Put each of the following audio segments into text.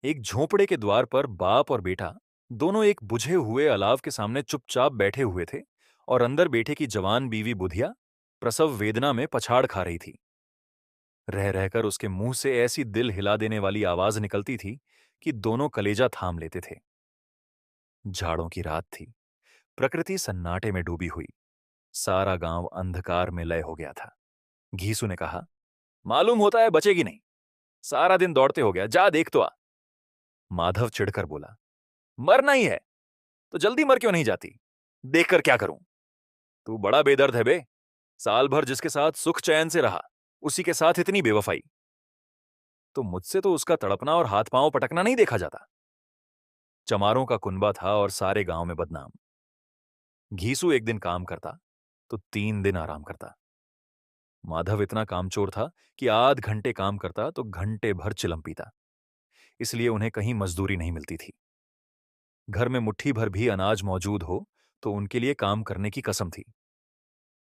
एक झोंपड़े के द्वार पर बाप और बेटा दोनों एक बुझे हुए अलाव के सामने चुपचाप बैठे हुए थे और अंदर बेटे की जवान बीवी बुधिया प्रसव वेदना में पछाड़ खा रही थी। रह रहकर उसके मुंह से ऐसी दिल हिला देने वाली आवाज निकलती थी कि दोनों कलेजा थाम लेते थे। झाड़ों की रात थी। प्रकृति सन्नाटे में डूबी हुई। सारा गांव अंधकार में लय हो गया था। घीसू ने कहा, मालूम होता है बचेगी नहीं। सारा दिन दौड़ते हो गया, जा देख तो आ। माधव चिढ़कर बोला, मरना ही है तो जल्दी मर क्यों नहीं जाती? देखकर क्या करूं? तू बड़ा बेदर्द है बे। साल भर जिसके साथ सुख चैन से रहा, उसी के साथ इतनी बेवफाई। तो मुझसे तो उसका तड़पना और हाथ पांव पटकना नहीं देखा जाता। चमारों का कुनबा था और सारे गांव में बदनाम। घीसू एक दिन काम करता तो 3 दिन आराम करता। माधव इतना कामचोर था कि आध घंटे काम करता तो घंटे भर चिलम पीता। इसलिए उन्हें कहीं मजदूरी नहीं मिलती थी। घर में मुट्ठी भर भी अनाज मौजूद हो तो उनके लिए काम करने की कसम थी।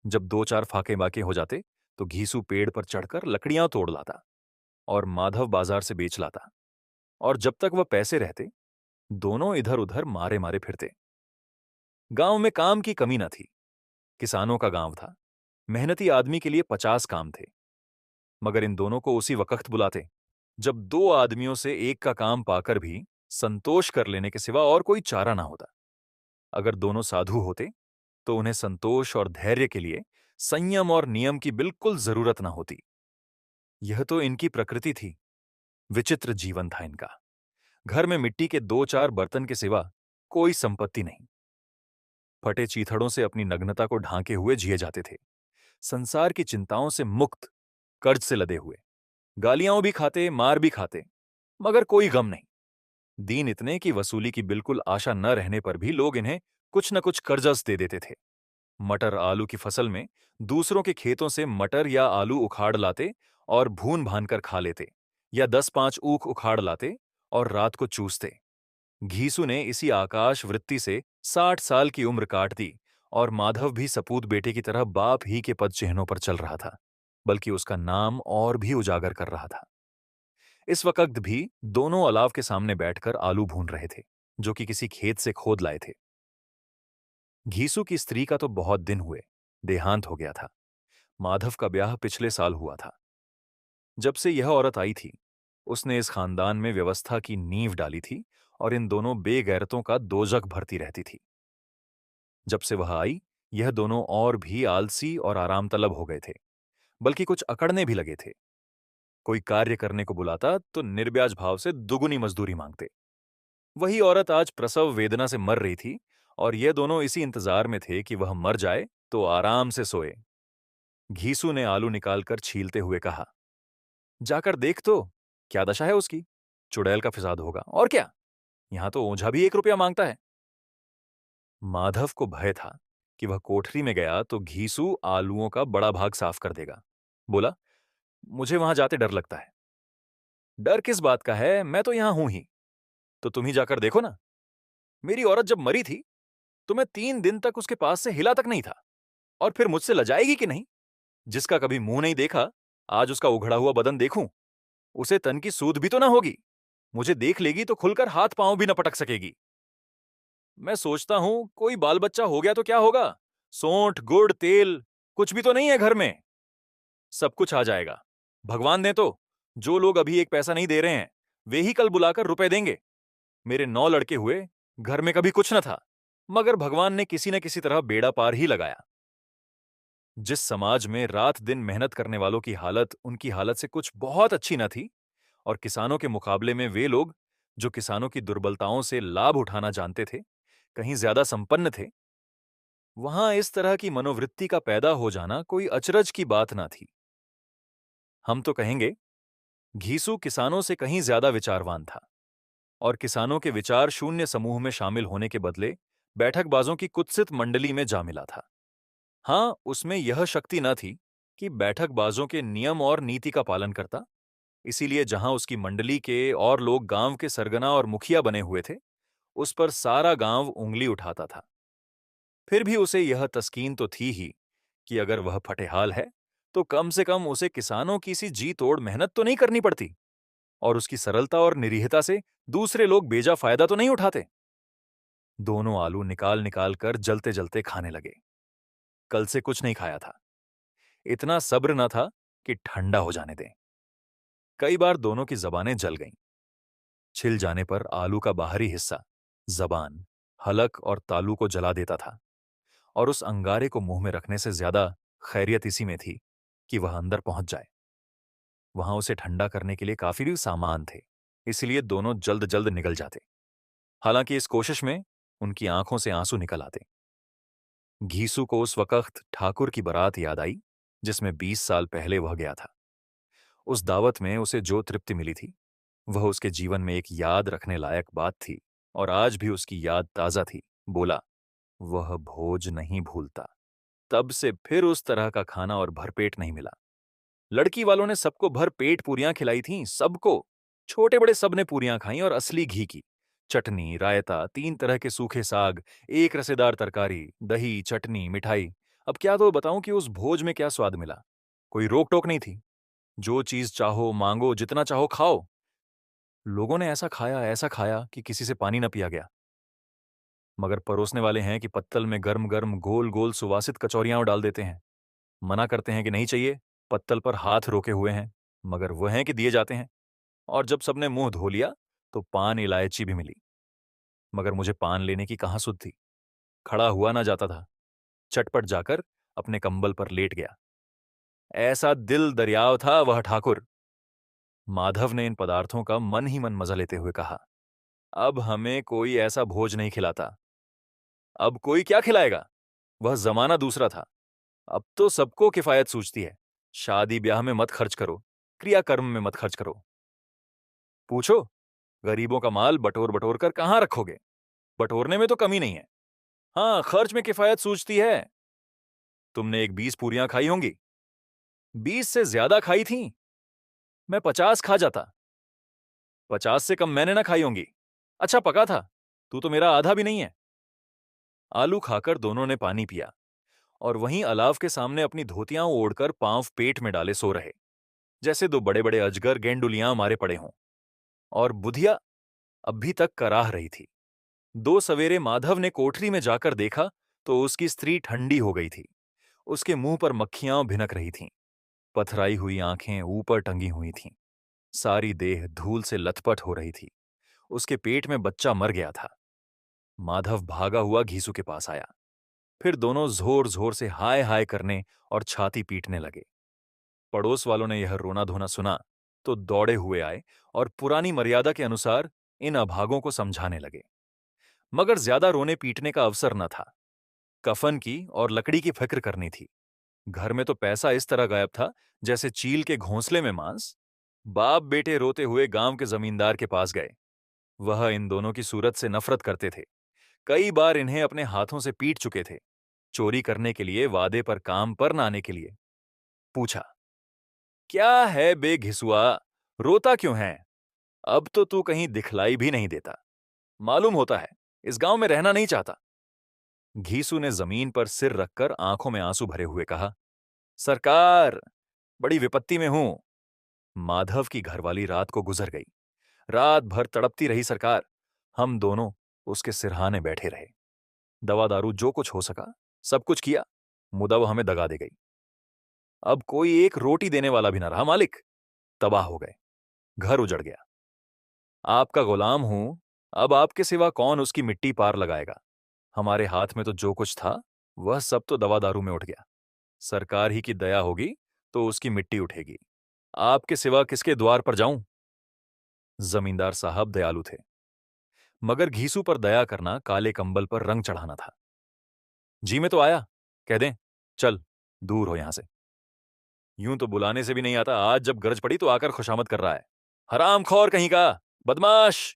जब 2-4 फाके बाके हो जाते तो घीसू पेड़ पर चढ़कर लकड़ियां तोड़ लाता और माधव बाजार से बेच लाता। और जब तक वह पैसे रहते, दोनों इधर उधर मारे मारे फिरते। गांव में काम की कमी न थी। किसानों का गांव था। मेहनती आदमी के लिए 50 काम थे। मगर इन दोनों को उसी वक्त बुलाते जब 2 आदमियों से एक का काम पाकर भी संतोष कर लेने के सिवा और कोई चारा ना होता। अगर दोनों साधु होते तो उन्हें संतोष और धैर्य के लिए संयम और नियम की बिल्कुल जरूरत ना होती। यह तो इनकी प्रकृति थी। विचित्र जीवन था इनका। घर में मिट्टी के 2-4 बर्तन के सिवा कोई संपत्ति नहीं। फटे चीथड़ों से अपनी नग्नता को ढांके हुए जिए जाते थे। संसार की चिंताओं से मुक्त, कर्ज से लदे हुए। गालियां भी खाते, मार भी खाते, मगर कोई गम नहीं। दीन इतने की वसूली की बिल्कुल आशा न रहने पर भी लोग इन्हें कुछ न कुछ कर्जस दे देते थे। मटर आलू की फसल में दूसरों के खेतों से मटर या आलू उखाड़ लाते और भून भान कर खा लेते, या 10-5 ऊख उखाड़ लाते और रात को चूसते। घीसू ने इसी आकाश वृत्ति से 60 साल की उम्र काट दी और माधव भी सपूत बेटे की तरह बाप ही के पद चिन्हों पर चल रहा था, बल्कि उसका नाम और भी उजागर कर रहा था। इस वक्त भी दोनों अलाव के सामने बैठकर आलू भून रहे थे, जो कि किसी खेत से खोद लाए थे। घीसू की स्त्री का तो बहुत दिन हुए, देहांत हो गया था। माधव का ब्याह पिछले साल हुआ था। जब से यह औरत आई थी, उसने इस खानदान में व्यवस्था की नींव डाली थी और इन दोनों बेगैरतों का दोजख भरती रहती थी। जब से वह आई, यह दोनों और भी आलसी और आराम तलब हो गए थे, बल्कि कुछ अकड़ने भी लगे थे। कोई कार्य करने को बुलाता तो निर्ब्याज भाव से दुगुनी मजदूरी मांगते। वही औरत आज प्रसव वेदना से मर रही थी और ये दोनों इसी इंतजार में थे कि वह मर जाए तो आराम से सोए। घीसू ने आलू निकालकर छीलते हुए कहा, जाकर देख तो क्या दशा है उसकी। चुड़ैल का फिसाद होगा और क्या। यहां तो ओझा भी 1 रुपया मांगता है। माधव को भय था कि वह कोठरी में गया तो घीसू आलूओं का बड़ा भाग साफ कर देगा। बोला, मुझे वहां जाते डर लगता है। डर किस बात का है, मैं तो यहां हूं ही। तो तुम ही जाकर देखो ना। मेरी औरत जब मरी थी तो मैं 3 दिन तक उसके पास से हिला तक नहीं था। और फिर मुझसे लजाएगी कि नहीं? जिसका कभी मुंह नहीं देखा, आज उसका उघड़ा हुआ बदन देखूं, उसे तन की सूध भी तो ना होगी। मुझे देख लेगी तो खुलकर हाथ पांव भी न पटक सकेगी। मैं सोचता हूं कोई बाल बच्चा हो गया तो क्या होगा। सोंठ गुड़ तेल कुछ भी तो नहीं है घर में। सब कुछ आ जाएगा, भगवान ने तो। जो लोग अभी 1 पैसा नहीं दे रहे हैं, वे ही कल बुलाकर रुपए देंगे। मेरे 9 लड़के हुए, घर में कभी कुछ न था, मगर भगवान ने किसी न किसी तरह बेड़ा पार ही लगाया। जिस समाज में रात दिन मेहनत करने वालों की हालत उनकी हालत से कुछ बहुत अच्छी न थी, और किसानों के मुकाबले में वे लोग जो किसानों की दुर्बलताओं से लाभ उठाना जानते थे, कहीं ज्यादा संपन्न थे, वहां इस तरह की मनोवृत्ति का पैदा हो जाना कोई अचरज की बात ना थी। हम तो कहेंगे, घीसू किसानों से कहीं ज्यादा विचारवान था और किसानों के विचार शून्य समूह में शामिल होने के बदले बैठकबाजों की कुत्सित मंडली में जा मिला था। हां, उसमें यह शक्ति न थी कि बैठकबाजों के नियम और नीति का पालन करता। इसीलिए जहां उसकी मंडली के और लोग गांव के सरगना और मुखिया बने हुए थे, उस पर सारा गांव उंगली उठाता था। फिर भी उसे यह तस्कीन तो थी ही कि अगर वह फटेहाल है तो कम से कम उसे किसानों की सी जी तोड़ मेहनत तो नहीं करनी पड़ती, और उसकी सरलता और निरीहता से दूसरे लोग बेजा फायदा तो नहीं उठाते। दोनों आलू निकाल निकाल कर जलते जलते खाने लगे। कल से कुछ नहीं खाया था। इतना सब्र न था कि ठंडा हो जाने दें। कई बार दोनों की जबानें जल गईं। छिल जाने पर आलू का बाहरी हिस्सा, जबान, हलक और तालू को जला देता था, और उस अंगारे को मुंह में रखने से ज्यादा खैरियत इसी में थी कि वह अंदर पहुंच जाए। वहां उसे ठंडा करने के लिए काफी भी सामान थे, इसलिए दोनों जल्द जल्द निकल जाते। हालांकि इस कोशिश में उनकी आंखों से आंसू निकल आते। घीसू को उस वक्त ठाकुर की बारात याद आई, जिसमें 20 साल पहले वह गया था। उस दावत में उसे जो तृप्ति मिली थी, वह उसके जीवन में एक याद रखने लायक बात थी, और आज भी उसकी याद ताजा थी। बोला, वह भोज नहीं भूलता। तब से फिर उस तरह का खाना और भरपेट नहीं मिला। लड़की वालों ने सबको भर पेट पूरियां खिलाई थीं, सबको। छोटे बड़े सब ने पूरियां खाईं, और असली घी की। चटनी, रायता, 3 तरह के सूखे साग, एक रसेदार तरकारी, दही, चटनी, मिठाई। अब क्या तो बताऊं कि उस भोज में क्या स्वाद मिला। कोई रोक टोक नहीं थी। जो चीज चाहो मांगो, जितना चाहो खाओ। लोगों ने ऐसा खाया कि किसी से पानी न पिया गया। मगर परोसने वाले हैं कि पत्तल में गर्म गर्म गोल गोल सुवासित कचौरियां डाल देते हैं। मना करते हैं कि नहीं चाहिए, पत्तल पर हाथ रोके हुए हैं, मगर वह हैं कि दिए जाते हैं। और जब सबने मुंह धो लिया तो पान इलायची भी मिली। मगर मुझे पान लेने की कहां सुध थी। खड़ा हुआ ना जाता था। चटपट जाकर अपने कंबल पर लेट गया। ऐसा दिल दरियाव था वह ठाकुर। माधव ने इन पदार्थों का मन ही मन मजा लेते हुए कहा, अब हमें कोई ऐसा भोज नहीं खिलाता। अब कोई क्या खिलाएगा। वह जमाना दूसरा था। अब तो सबको किफायत सूझती है। शादी ब्याह में मत खर्च करो, क्रियाकर्म में मत खर्च करो। पूछो, गरीबों का माल बटोर बटोर कर कहां रखोगे। बटोरने में तो कमी नहीं है। हाँ, खर्च में किफायत सूझती है। तुमने एक 20 पूरियां खाई होंगी। 20 से ज्यादा खाई थीं। मैं 50 खा जाता। 50 से कम मैंने ना खाई होंगी। अच्छा पका था। तू तो मेरा आधा भी नहीं है। आलू खाकर दोनों ने पानी पिया, और वहीं अलाव के सामने अपनी धोतियां ओढ़कर पांव पेट में डाले सो रहे, जैसे दो बड़े बड़े अजगर गेंडुलियां मारे पड़े हों। और बुधिया अब भी तक कराह रही थी। 2 सवेरे माधव ने कोठरी में जाकर देखा तो उसकी स्त्री ठंडी हो गई थी। उसके मुंह पर मक्खियां भिनक रही थीं। पथराई हुई आंखें ऊपर टंगी हुई थीं। सारी देह धूल से लथपथ हो रही थी। उसके पेट में बच्चा मर गया था। माधव भागा हुआ घीसू के पास आया। फिर दोनों जोर जोर से हाय हाय करने और छाती पीटने लगे। पड़ोस वालों ने यह रोना धोना सुना तो दौड़े हुए आए और पुरानी मर्यादा के अनुसार इन अभागों को समझाने लगे। मगर ज्यादा रोने पीटने का अवसर न था। कफन की और लकड़ी की फिक्र करनी थी। घर में तो पैसा इस तरह गायब था जैसे चील के घोंसले में मांस। बाप बेटे रोते हुए गांव के जमींदार के पास गए। वह इन दोनों की सूरत से नफरत करते थे। कई बार इन्हें अपने हाथों से पीट चुके थे। चोरी करने के लिए, वादे पर काम पर न आने के लिए। पूछा, क्या है बे घिसुआ, रोता क्यों है। अब तो तू कहीं दिखलाई भी नहीं देता। मालूम होता है इस गांव में रहना नहीं चाहता। घीसू ने जमीन पर सिर रखकर आंखों में आंसू भरे हुए कहा, सरकार, बड़ी विपत्ति में हूं। माधव की घरवाली रात को गुजर गई। रात भर तड़पती रही सरकार। हम दोनों उसके सिरहाने बैठे रहे। दवा दारू जो कुछ हो सका सब कुछ किया। मुदा वो हमें दगा दे गई। अब कोई एक रोटी देने वाला भी ना रहा मालिक। तबाह हो गए। घर उजड़ गया। आपका गुलाम हूं। अब आपके सिवा कौन उसकी मिट्टी पार लगाएगा। हमारे हाथ में तो जो कुछ था वह सब तो दवा दारू में उठ गया। सरकार ही की दया होगी तो उसकी मिट्टी उठेगी। आपके सिवा किसके द्वार पर जाऊं। जमींदार साहब दयालु थे, मगर घीसू पर दया करना काले कंबल पर रंग चढ़ाना था। जी में तो आया, कह दें चल दूर हो यहां से। यूं तो बुलाने से भी नहीं आता, आज जब गरज पड़ी तो आकर खुशामद कर रहा है। हरामखोर कहीं का, बदमाश।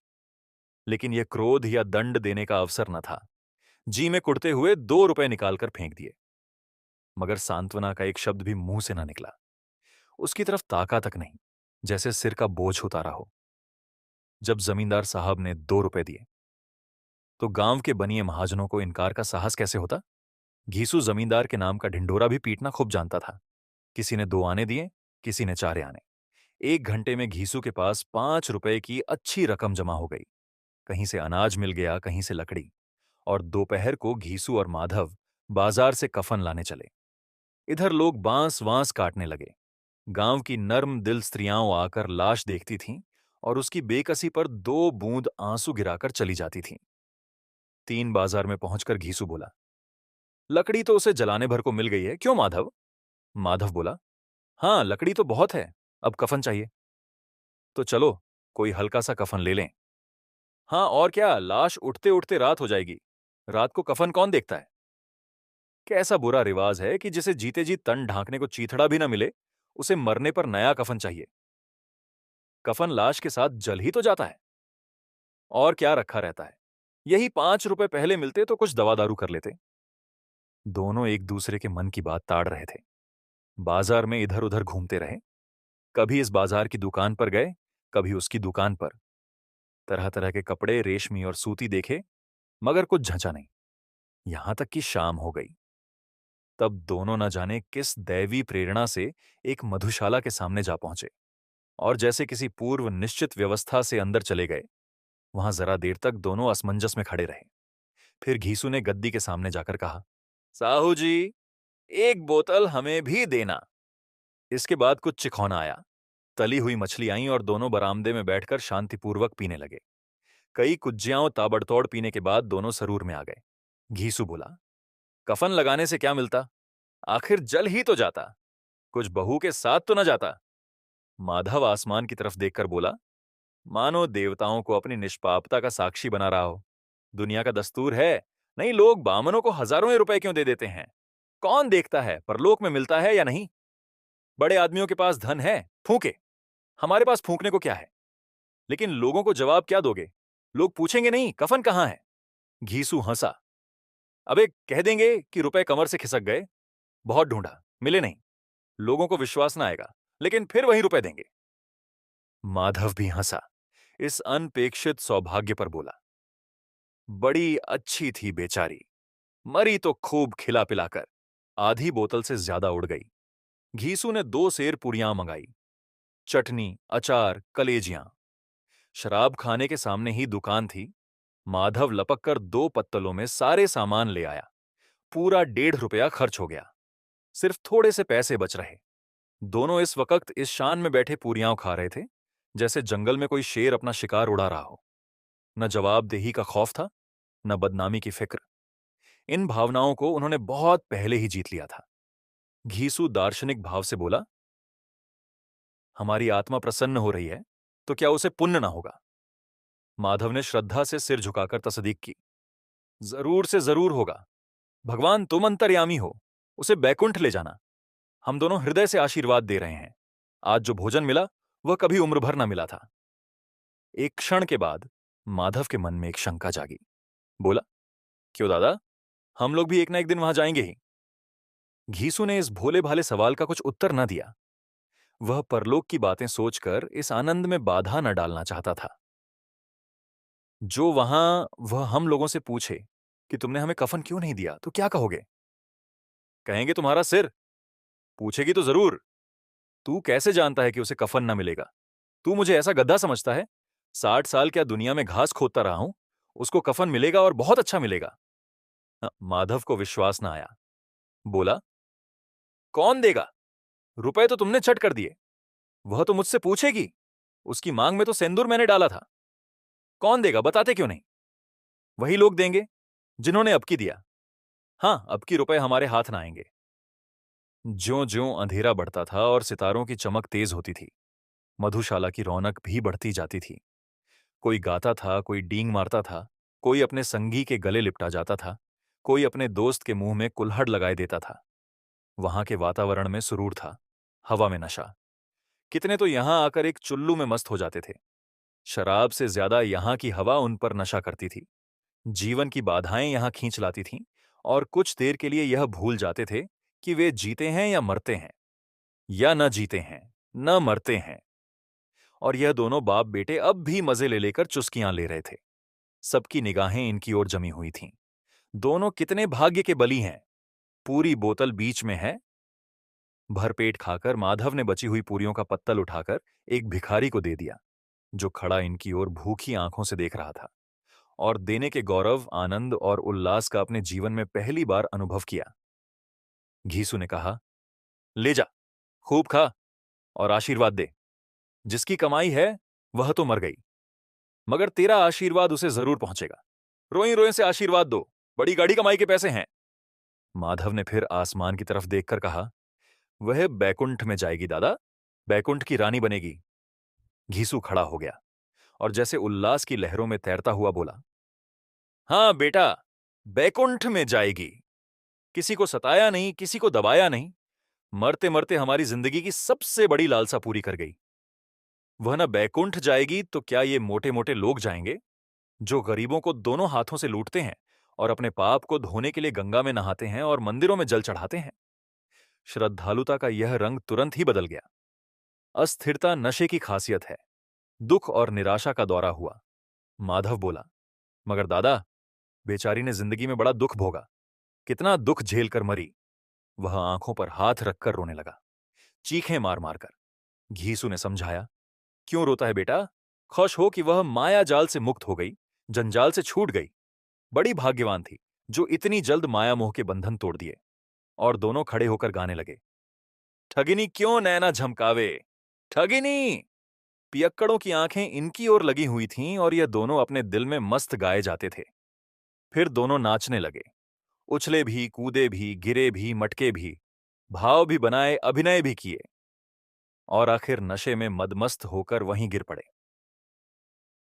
लेकिन यह क्रोध या दंड देने का अवसर न था। जी में कुड़ते हुए 2 रुपए निकालकर फेंक दिए। मगर सांत्वना का एक शब्द भी मुंह से ना निकला। उसकी तरफ ताका तक नहीं, जैसे सिर का बोझ उतारा हो। जब जमींदार साहब ने 2 रुपए दिए तो गांव के बनिए महाजनों को इनकार का साहस कैसे होता। घीसू जमींदार के नाम का ढिंढोरा भी पीटना खूब जानता था। किसी ने 2 आने दिए, किसी ने 4 आने। 1 घंटे में घीसू के पास 5 रुपए की अच्छी रकम जमा हो गई। कहीं से अनाज मिल गया, कहीं से लकड़ी। और दोपहर को घीसू और माधव बाजार से कफन लाने चले। इधर लोग बांस वांस काटने लगे। गांव की नर्म दिल स्त्रियां आकर लाश देखती थीं और उसकी बेकसी पर 2 बूंद आंसू गिराकर चली जाती थीं। 3 बाजार में पहुंचकर घीसू बोला, लकड़ी तो उसे जलाने भर को मिल गई है, क्यों माधव? माधव बोला, हाँ लकड़ी तो बहुत है, अब कफन चाहिए। तो चलो कोई हल्का सा कफन ले लें। हाँ और क्या, लाश उठते उठते रात हो जाएगी। रात को कफन कौन देखता है? कैसा बुरा रिवाज है कि जिसे जीते जी तन ढांकने को चीथड़ा भी न मिले, उसे मरने पर नया कफन चाहिए। कफन लाश के साथ जल ही तो जाता है। और क्या रखा रहता है? यही 5 रुपए पहले मिलते तो कुछ दवा दारू कर लेते। दोनों एक दूसरे के मन की बात ताड़ रहे थे। बाजार में इधर उधर घूमते रहे। कभी इस बाजार की दुकान पर गए, कभी उसकी दुकान पर। तरह तरह के कपड़े, रेशमी और सूती देखे, मगर कुछ झंचा नहीं। यहां तक कि शाम हो गई। तब दोनों न जाने किस दैवी प्रेरणा से एक मधुशाला के सामने जा पहुंचे और जैसे किसी पूर्व निश्चित व्यवस्था से अंदर चले गए। वहां जरा देर तक दोनों असमंजस में खड़े रहे। फिर घीसू ने गद्दी के सामने जाकर कहा, साहू जी, एक बोतल हमें भी देना। इसके बाद कुछ चिखौना आया। तली हुई मछली आई और दोनों बरामदे में बैठकर शांतिपूर्वक पीने लगे। कई कुज्जियाओं ताबड़तोड़ पीने के बाद दोनों सरूर में आ गए। घीसू बोला, कफन लगाने से क्या मिलता? आखिर जल ही तो जाता। कुछ बहू के साथ तो न जाता। माधव आसमान की तरफ देखकर बोला, मानो देवताओं को अपनी निष्पापता का साक्षी बना रहा हो। दुनिया का दस्तूर है, नहीं लोग बामनों को हजारों रुपए क्यों दे देते हैं? कौन देखता है परलोक में मिलता है या नहीं? बड़े आदमियों के पास धन है, फूके। हमारे पास फूकने को क्या है? लेकिन लोगों को जवाब क्या दोगे? लोग पूछेंगे नहीं कफन कहां है? घीसू हंसा, अबे कह देंगे कि रुपए कमर से खिसक गए, बहुत ढूंढा, मिले नहीं। लोगों को विश्वास ना आएगा, लेकिन फिर वही रुपए देंगे। माधव भी हंसा, इस अनपेक्षित सौभाग्य पर बोला, बड़ी अच्छी थी बेचारी, मरी तो खूब खिला पिलाकर। आधी बोतल से ज्यादा उड़ गई। घीसू ने 2 सेर पूरियां मंगाई, चटनी, अचार, कलेजियां। शराब खाने के सामने ही दुकान थी। माधव लपक कर 2 पत्तलों में सारे सामान ले आया। पूरा 1.5 रुपया खर्च हो गया। सिर्फ थोड़े से पैसे बच रहे। दोनों इस वक्त इस शान में बैठे पूरियां खा रहे थे जैसे जंगल में कोई शेर अपना शिकार उड़ा रहा हो। न जवाबदेही का खौफ था, न बदनामी की फिक्र। इन भावनाओं को उन्होंने बहुत पहले ही जीत लिया था। घीसू दार्शनिक भाव से बोला, हमारी आत्मा प्रसन्न हो रही है तो क्या उसे पुण्य ना होगा? माधव ने श्रद्धा से सिर झुकाकर तस्दीक की, जरूर से जरूर होगा। भगवान तुम अंतर्यामी हो, उसे बैकुंठ ले जाना। हम दोनों हृदय से आशीर्वाद दे रहे हैं। आज जो भोजन मिला वह कभी उम्र भर ना मिला था। एक क्षण के बाद माधव के मन में एक शंका जागी। बोला, क्यों दादा, हम लोग भी एक ना एक दिन वहां जाएंगे ही। घीसू ने इस भोले भाले सवाल का कुछ उत्तर न दिया। वह परलोक की बातें सोचकर इस आनंद में बाधा न डालना चाहता था। जो वहां वह हम लोगों से पूछे कि तुमने हमें कफन क्यों नहीं दिया, तो क्या कहोगे? कहेंगे तुम्हारा सिर। पूछेगी तो जरूर, तू कैसे जानता है कि उसे कफन न मिलेगा? तू मुझे ऐसा गधा समझता है? 60 साल क्या दुनिया में घास खोदता रहा हूं, उसको कफन मिलेगा और बहुत अच्छा मिलेगा। माधव को विश्वास न आया। बोला, कौन देगा? रुपए तो तुमने चट कर दिए। वह तो मुझसे पूछेगी। उसकी मांग में तो सिंदूर मैंने डाला था। कौन देगा, बताते क्यों नहीं? वही लोग देंगे जिन्होंने अब की दिया। हाँ, अब की रुपए हमारे हाथ ना आएंगे। ज्यों ज्यों अंधेरा बढ़ता था और सितारों की चमक तेज होती थी, मधुशाला की रौनक भी बढ़ती जाती थी। कोई गाता था, कोई डींग मारता था, कोई अपने संगी के गले लिपटा जाता था, कोई अपने दोस्त के मुंह में कुल्हड़ लगाए देता था। वहां के वातावरण में सुरूर था, हवा में नशा। कितने तो यहां आकर एक चुल्लू में मस्त हो जाते थे। शराब से ज्यादा यहां की हवा उन पर नशा करती थी। जीवन की बाधाएं यहां खींच लाती थीं और कुछ देर के लिए यह भूल जाते थे कि वे जीते हैं या मरते हैं, या न जीते हैं, न मरते हैं। और यह दोनों बाप बेटे अब भी मजे ले लेकर चुस्कियां ले रहे थे। सबकी निगाहें इनकी ओर जमी हुई थीं। दोनों कितने भाग्य के बली हैं। पूरी बोतल बीच में है। भरपेट खाकर माधव ने बची हुई पूरियों का पत्तल उठाकर एक भिखारी को दे दिया, जो खड़ा इनकी ओर भूखी आंखों से देख रहा था और देने के गौरव, आनंद और उल्लास का अपने जीवन में पहली बार अनुभव किया। घीसू ने कहा, ले जा, खूब खा और आशीर्वाद दे। जिसकी कमाई है वह तो मर गई, मगर तेरा आशीर्वाद उसे जरूर पहुंचेगा। रोई रोई से आशीर्वाद दो, बड़ी गाड़ी कमाई के पैसे हैं। माधव ने फिर आसमान की तरफ देखकर कहा, वह बैकुंठ में जाएगी दादा, बैकुंठ की रानी बनेगी। घीसू खड़ा हो गया और जैसे उल्लास की लहरों में तैरता हुआ बोला, हाँ बेटा, बैकुंठ में जाएगी। किसी को सताया नहीं, किसी को दबाया नहीं, मरते मरते हमारी जिंदगी की सबसे बड़ी लालसा पूरी कर गई। वह न बैकुंठ जाएगी तो क्या ये मोटे मोटे लोग जाएंगे, जो गरीबों को दोनों हाथों से लूटते हैं और अपने पाप को धोने के लिए गंगा में नहाते हैं और मंदिरों में जल चढ़ाते हैं। श्रद्धालुता का यह रंग तुरंत ही बदल गया। अस्थिरता नशे की खासियत है। दुख और निराशा का दौरा हुआ। माधव बोला, मगर दादा, बेचारी ने जिंदगी में बड़ा दुख भोगा, कितना दुख झेल कर मरी। वह आंखों पर हाथ रखकर रोने लगा, चीखें मार मार कर। घीसू ने समझाया, क्यों रोता है बेटा, खुश हो कि वह माया जाल से मुक्त हो गई, जंजाल से छूट गई। बड़ी भाग्यवान थी जो इतनी जल्द माया मोह के बंधन तोड़ दिए। और दोनों खड़े होकर गाने लगे, ठगिनी क्यों नैना झमकावे, ठगिनी। पियक्कड़ों की आंखें इनकी ओर लगी हुई थीं और यह दोनों अपने दिल में मस्त गाए जाते थे। फिर दोनों नाचने लगे, उछले भी, कूदे भी, गिरे भी, मटके भी, भाव भी बनाए, अभिनय भी किए और आखिर नशे में मदमस्त होकर वहीं गिर पड़े।